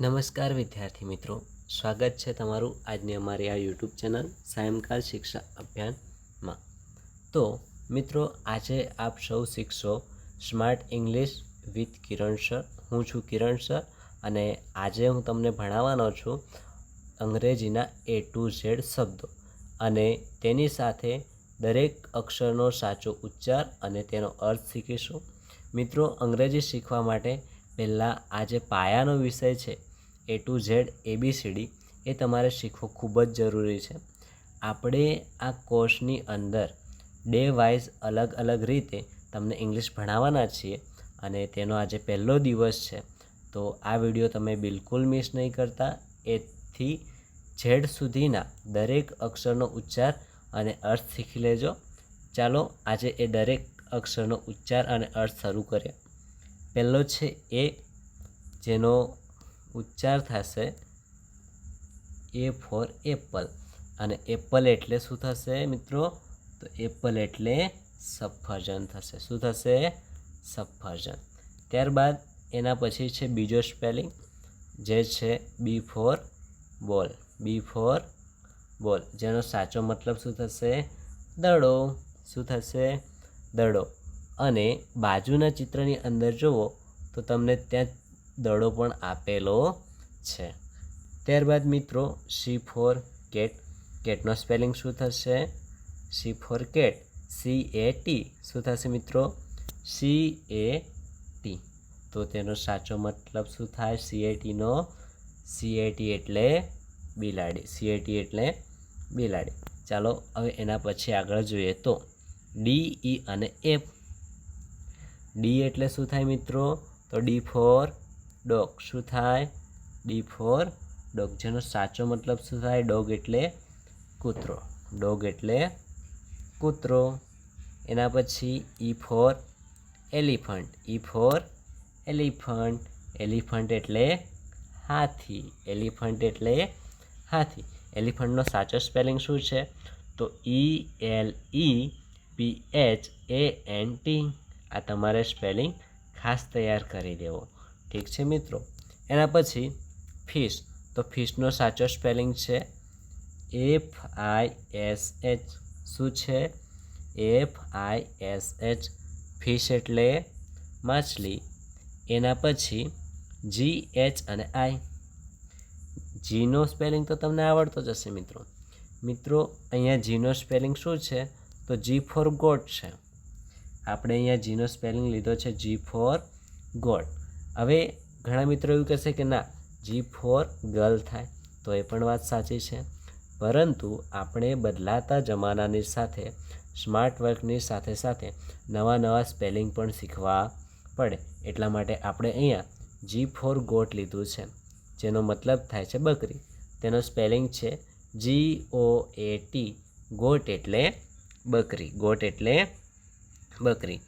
નમસ્કાર વિદ્યાર્થી મિત્રો, સ્વાગત છે તમારું આજની અમારી આ યુટ્યુબ ચેનલ સાયંકાલ શિક્ષા અભિયાનમાં. તો મિત્રો, આજે આપ સૌ શીખશો smart English with Kiran sir. હું છું કિરણ સર અને આજે હું તમને ભણાવવાનો છું અંગ્રેજીના A to Z શબ્દો અને તેની સાથે દરેક અક્ષરનો સાચો ઉચ્ચાર અને તેનો અર્થ શીખીશું. મિત્રો, અંગ્રેજી શીખવા માટે પહેલાં આ જે પાયાનો વિષય છે A to Z ABCD એ તમારે શીખવો ખૂબ જ જરૂરી છે. આપણે આ કોર્સની અંદર ડે વાઇઝ અલગ અલગ રીતે તમને ઇંગ્લિશ ભણાવવાના છીએ અને તેનો આજે પહેલો દિવસ છે. તો આ વિડીયો તમે બિલકુલ મિસ નહીં કરતા. એથી ઝેડ સુધીના દરેક અક્ષરનો ઉચ્ચાર અને અર્થ શીખી લેજો. ચાલો આજે એ દરેક અક્ષરનો ઉચ્ચાર અને અર્થ શરૂ કરીએ. પહેલો છે એ, જેનો ઉચ્ચાર થશે A ફોર એપલ. અને એપલ એટલે શું થશે મિત્રો? તો એપલ એટલે સફરજન થશે. શું થશે? સફરજન. ત્યારબાદ એના પછી છે બીજો સ્પેલિંગ, જે છે B ફોર બોલ. B ફોર બોલ, જેનો સાચો મતલબ શું થશે? દડો. શું થશે? દડો. અને બાજુના ચિત્રની અંદર જુઓ તો તમને ત્યાં દડો પણ આપેલો છે. ત્યારબાદ મિત્રો C ફોર કેટ. કેટનો સ્પેલિંગ શું થશે? C four cat, CAT. શું થશે મિત્રો? CAT. તો તેનો સાચો મતલબ શું થાય CATનો? CAT એટલે બિલાડી. CAT એટલે બિલાડી. ચાલો હવે એના પછી આગળ જોઈએ તો DE અને F. D એટલે શું થાય મિત્રો? તો D ફોર ડોગ. શું થાય? D ફોર ડોગ, જેનો સાચો મતલબ શું થાય? ડોગ એટલે કૂતરો. ડોગ એટલે કૂતરો. એના પછી E for elephant. E for elephant. Elephant એટલે હાથી. એલિફન્ટ એટલે હાથી. એલિફન્ટનો સાચો સ્પેલિંગ શું છે? તો ELEPHANT. આ તમારે સ્પેલિંગ ખાસ તૈયાર કરી દેવો. ઠીક છે મિત્રો. એના પછી ફિશ. તો ફિશનો સાચો સ્પેલિંગ છે FISH. શું છે? FISH. ફિશ એટલે માછલી. એના પછી GH અને I. જીનો સ્પેલિંગ તો તમને આવડતો જ હશે મિત્રો. મિત્રો, અહીંયા જીનો સ્પેલિંગ શું છે? તો G ફોર ગોટ છે. આપણે અહીંયા જીનો સ્પેલિંગ લીધો છે G ફોર ગોટ. હવે ઘણા મિત્રો એવું કહેશે કે ના, G ફોર ગર્લ થાય. તો એ પણ વાત સાચી છે, પરંતુ આપણે બદલાતા જમાનાની સાથે સ્માર્ટ વર્કની સાથે સાથે નવા નવા સ્પેલિંગ પણ શીખવા પડે. એટલા માટે આપણે અહીંયા G ફોર ગોટ લીધું છે, જેનો મતલબ થાય છે બકરી. તેનો સ્પેલિંગ છે GOAT. ગોટ એટલે બકરી. ગોટ એટલે બકરી.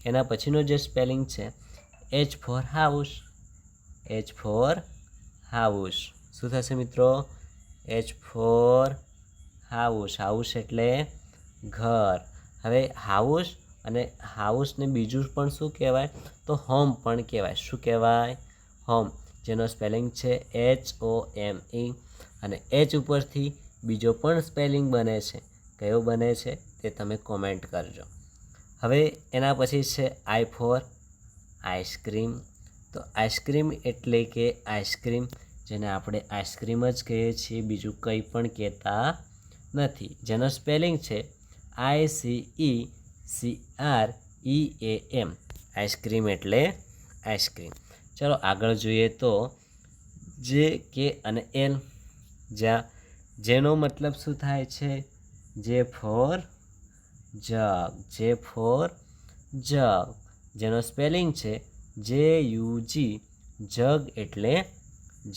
એના પછીનો જે સ્પેલિંગ છે H for house. H for house. શું થશે મિત્રો? H for house. હાઉસ એટલે ઘર. હવે હાઉસ અને હાઉસને બીજું પણ શું કહેવાય? તો હોમ પણ કહેવાય. શું કહેવાય? હોમ, જેનો સ્પેલિંગ છે HOME. અને H ઉપરથી બીજો પણ સ્પેલિંગ બને છે. કયો બને છે તે તમે કોમેન્ટ કરજો. હવે એના પછી છે I ફોર આઈસ્ક્રીમ. તો આઈસ્ક્રીમ એટલે કે આઈસ્ક્રીમ, જેને આપણે આઈસ્ક્રીમ જ કહીએ છીએ, બીજું કંઈ પણ કહેતા નથી. જેનો સ્પેલિંગ છે ICECREAM. આઈસ્ક્રીમ એટલે આઈસ્ક્રીમ. ચલો આગળ જોઈએ તો J, K અને L. જેનો મતલબ શું થાય છે? J ફોર જગ. J ફોર જગ, જેનો સ્પેલિંગ છે JUG. જગ એટલે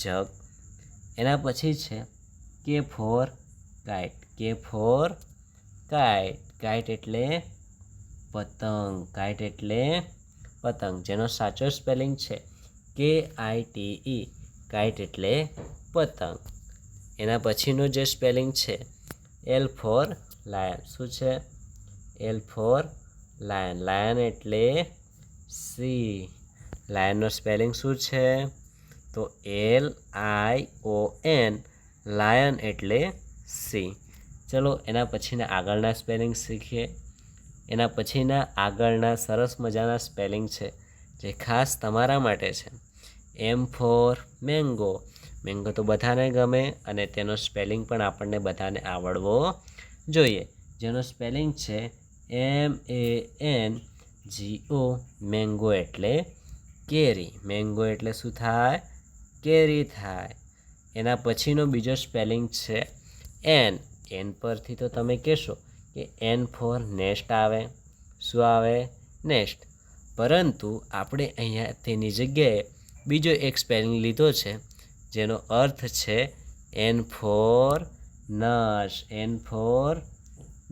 જગ. એના પછી છે K for kite. K for kite. Kite એટલે પતંગ. કાઇટ એટલે પતંગ, જેનો સાચો સ્પેલિંગ છે KITE. કાઇટ એટલે પતંગ. એના પછીનો જે સ્પેલિંગ છે L ફોર લાયન. શું છે? L four lion. લાયન એટલે સિંહ. લાયનનો સ્પેલિંગ શું છે? તો LION, લાયન એટલે સી. ચલો એના પછીના આગળના સ્પેલિંગ શીખીએ. એના પછીના આગળના સરસ મજાના સ્પેલિંગ છે જે ખાસ તમારા માટે છે. M four mango. મેંગો તો બધાને ગમે અને તેનો સ્પેલિંગ પણ આપણને બધાને આવડવો જોઈએ, જેનો સ્પેલિંગ છે MANGO. મેંગો એટલે કેરી. મેંગો એટલે શું થાય? કેરી થાય. એના પછીનો બીજો સ્પેલિંગ છે N. N પરથી તો તમે કહેશો કે N ફોર નેસ્ટ આવે. શું આવે? નેસ્ટ. પરંતુ આપણે અહીંયા તેની જગ્યાએ બીજો એક સ્પેલિંગ લીધો છે જેનો અર્થ છે N for nurse. N for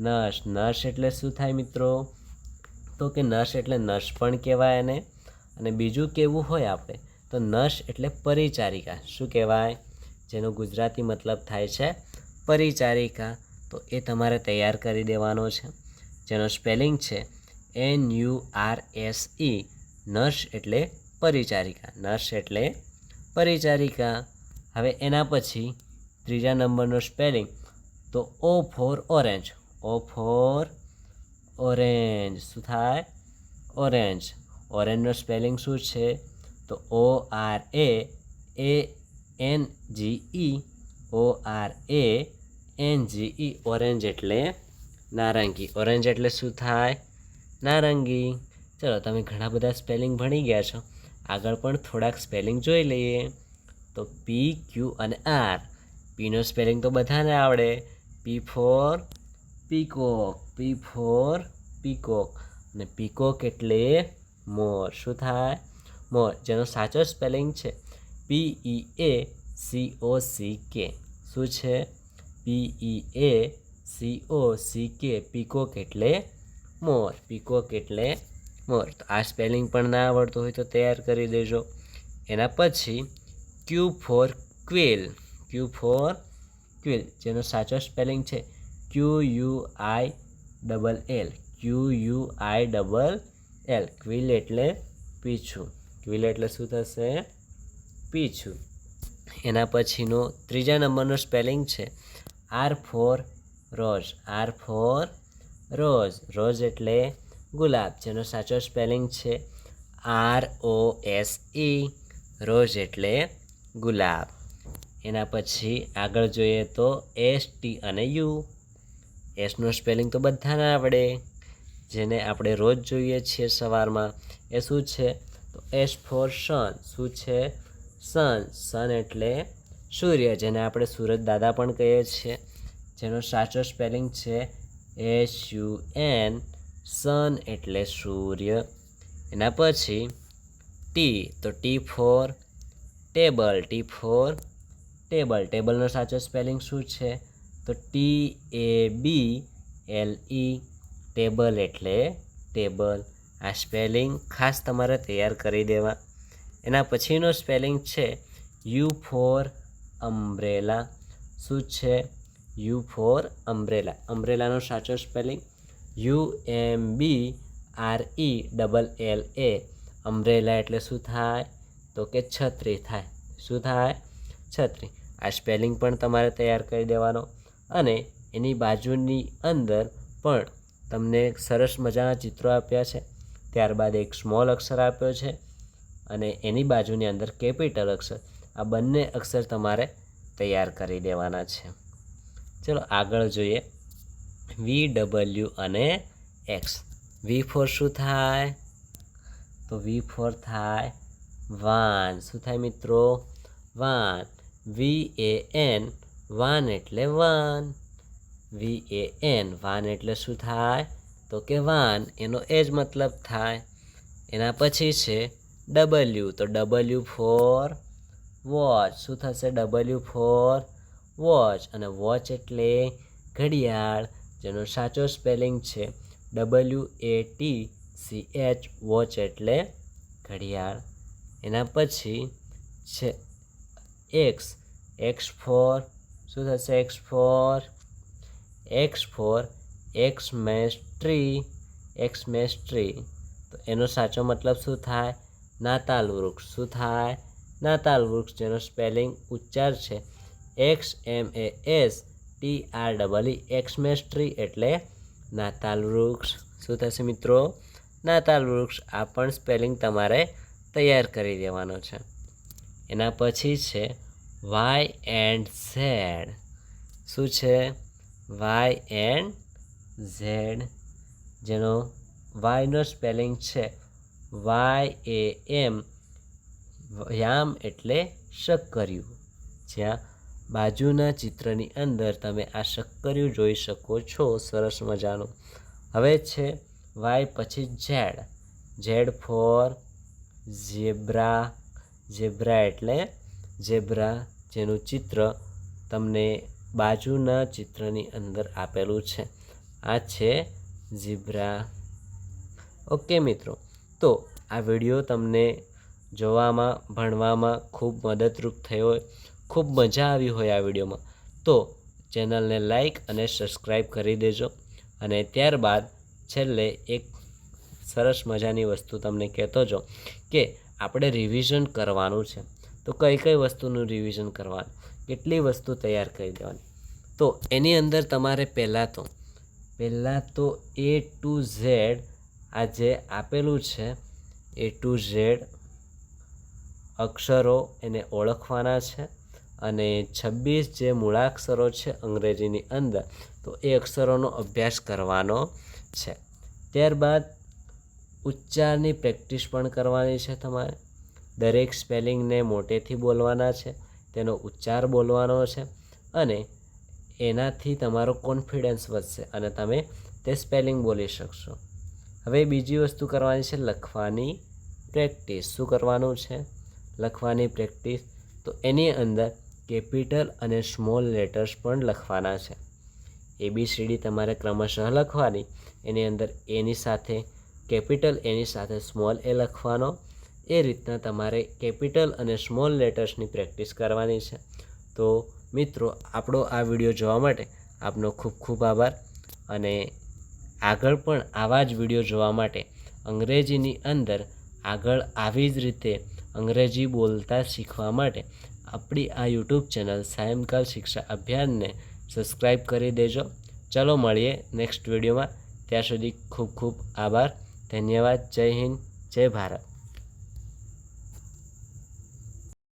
nurse. Nurse એટલે શું થાય મિત્રો? તો કે નર્સ એટલે નર્સ પણ કહેવાય એને. અને બીજું કેવું હોય આપણે તો નર્સ એટલે પરિચારિકા. શું કહેવાય? જેનો ગુજરાતી મતલબ થાય છે પરિચારિકા. તો એ તમારે તૈયાર કરી દેવાનો છે, જેનો સ્પેલિંગ છે NURSE. નર્સ એટલે પરિચારિકા. નર્સ એટલે પરિચારિકા. હવે એના પછી ત્રીજા નંબરનો સ્પેલિંગ તો O for orange. O for orange. શું થાય? ઓરેન્જ. ઓરેન્જનો સ્પેલિંગ શું છે? તો ORANGE. ORANGE. ઓરેન્જ એટલે નારંગી. ઓરેન્જ એટલે શું થાય? નારંગી. ચલો તમે ઘણા બધા સ્પેલિંગ ભણી ગયા છો, આગળ પણ થોડાક સ્પેલિંગ જોઈ લઈએ. તો PQ અને R. પીનો સ્પેલિંગ તો બધાને આવડે. P for peacock. P for peacock. અને પીકોક એટલે મોર. શું થાય? મોર. જેનો સાચો સ્પેલિંગ છે PEACOCK. શું છે? PEACOCK. પીકોક એટલે મોર. પીકોક એટલે મોર. તો આ સ્પેલિંગ પણ ના આવડતું હોય તો તૈયાર કરી દેજો. એના પછી Q for quill. Q for quill. જેનો સાચો સ્પેલિંગ છે QUILL. QUILL. ક્વિલ એટલે પીછું. ક્વિલ એટલે શું થશે? પીછું. એના પછીનો ત્રીજા નંબરનો સ્પેલિંગ છે R for rose. R for rose. Rose એટલે ગુલાબ. જેનો સાચો સ્પેલિંગ છે ROSE. રોઝ એટલે ગુલાબ. એના પછી આગળ જોઈએ તો ST અને U. એસનો સ્પેલિંગ તો બધાને આવડે, જેને આપણે રોજ જોઈએ છીએ સવારમાં. એ શું છે? તો S ફોર સન. શું છે? સન. સન એટલે સૂર્ય, જેને આપણે સૂરજ દાદા પણ કહીએ છીએ. જેનો સાચો સ્પેલિંગ છે SUN. સન એટલે સૂર્ય. એના પછી ટી. તો T for table. T for table. ટેબલનો સાચો સ્પેલિંગ શું છે? તો TABLE. ટેબલ એટલે ટેબલ. આ સ્પેલિંગ ખાસ તમારે તૈયાર કરી દેવા. એના પછીનો સ્પેલિંગ છે U ફોર અમ્બ્રેલા. શું છે? U four umbrella. અમ્બ્રેલાનો સાચો સ્પેલિંગ UMBRELLA. અમ્બ્રેલા એટલે શું થાય? તો કે છત્રી થાય. શું થાય? છત્રી. આ સ્પેલિંગ પણ તમારે તૈયાર કરી દેવાનો. અને એની બાજુની અંદર પણ તમને સરસ મજાના ચિત્રો આપ્યા છે. ત્યારબાદ એક સ્મોલ અક્ષર આપ્યો છે અને એની બાજુની અંદર કેપિટલ અક્ષર. આ બંને અક્ષર તમારે તૈયાર કરી દેવાના છે. ચલો આગળ જોઈએ VW અને X. V ફોર શું થાય? તો V ફોર થાય વાન. શું થાય મિત્રો? વાન. VAN. વાન એટલે વાન. VAN. વાન એટલે શું થાય? તો કે વાન. એનો એ જ મતલબ થાય. એના પછી છે W. તો W ફોર વોચ. શું થશે? W for watch. અને વોચ એટલે ઘડિયાળ, જેનો સાચો સ્પેલિંગ છે WATCH. વોચ એટલે ઘડિયાળ. એના પછી છે X. X ફોર શું થશે? X for Xmas tree. Xmas tree. તો એનો સાચો મતલબ શું થાય? નાતાલ વૃક્ષ. શું થાય? નાતાલ વૃક્ષ, જેનો સ્પેલિંગ ઉચ્ચાર છે XMASTREE, એક્સમેસ ટ્રી એટલે નાતાલ વૃક્ષ. શું થશે મિત્રો? નાતાલ વૃક્ષ. આ પણ સ્પેલિંગ તમારે તૈયાર કરી દેવાનો છે. એના પછી છે વાય એન્ડ ઝેડ. શું છે? વાય એન્ડ ઝેડ, જેનો વાયનો સ્પેલિંગ છે YAM, યામ એટલે શક્કરિયું. જ્યાં બાજુના ચિત્રની અંદર તમે આ શક્કરિયું જોઈ શકો છો, સરસ મજાનું. હવે છે વાય પછી Z. Z for zebra. Zebra એટલે ઝેબ્રા, જેનું ચિત્ર તમને બાજુના ચિત્રની અંદર આપેલું છે. આ છે ઝીબ્રા. ઓકે મિત્રો, તો આ વિડીયો તમને જોવામાં, ભણવામાં ખૂબ મદદરૂપ થયો હોય, ખૂબ મજા આવી હોય આ વિડીયોમાં, તો ચેનલને લાઈક અને સબસ્ક્રાઈબ કરી દેજો. અને ત્યારબાદ છેલ્લે એક સરસ મજાની વસ્તુ તમને કહેતો જો કે આપણે રિવિઝન કરવાનું છે. તો કઈ કઈ વસ્તુનું રિવિઝન કરવાનું, કેટલી વસ્તુ તૈયાર કરી દેવાની. તો એની અંદર તમારે પહેલાં તો A to Z આ જે આપેલું છે A to Z અક્ષરો એને ઓળખવાના છે. અને 26 જે મૂળાક્ષરો છે અંગ્રેજીની અંદર, તો એ અક્ષરોનો અભ્યાસ કરવાનો છે. ત્યારબાદ ઉચ્ચારની પ્રેક્ટિસ પણ કરવાની છે તમારે. દરેક સ્પેલિંગને મોટેથી બોલવાના છે, તેનો ઉચ્ચાર બોલવાનો છે, અને એનાથી તમારો કોન્ફિડન્સ વધશે અને તમે તે સ્પેલિંગ બોલી શકશો. હવે બીજી વસ્તુ કરવાની છે લખવાની પ્રેક્ટિસ. શું કરવાનું છે? લખવાની પ્રેક્ટિસ. તો એની અંદર કેપિટલ અને સ્મોલ લેટર્સ પણ લખવાના છે. ABCD તમારે ક્રમશઃ લખવાની. એની અંદર એની સાથે કેપિટલ, એની સાથે સ્મોલ એ લખવાનો. એ રીતના તમારે કેપિટલ અને સ્મોલ લેટર્સની પ્રેક્ટિસ કરવાની છે. તો મિત્રો, આપણો આ વિડીયો જોવા માટે આપનો ખૂબ ખૂબ આભાર. અને આગળ પણ આવા જ વિડીયો જોવા માટે અંગ્રેજીની અંદર આગળ આવી જ રીતે અંગ્રેજી બોલતા શીખવા માટે આપણી આ યુટ્યુબ ચેનલ સાયમકાલ શિક્ષા અભિયાનને સબસ્ક્રાઈબ કરી દેજો. ચલો મળીએ નેક્સ્ટ વિડીયોમાં. ત્યાં સુધી ખૂબ ખૂબ આભાર. ધન્યવાદ. જય હિન્દ, જય ભારત.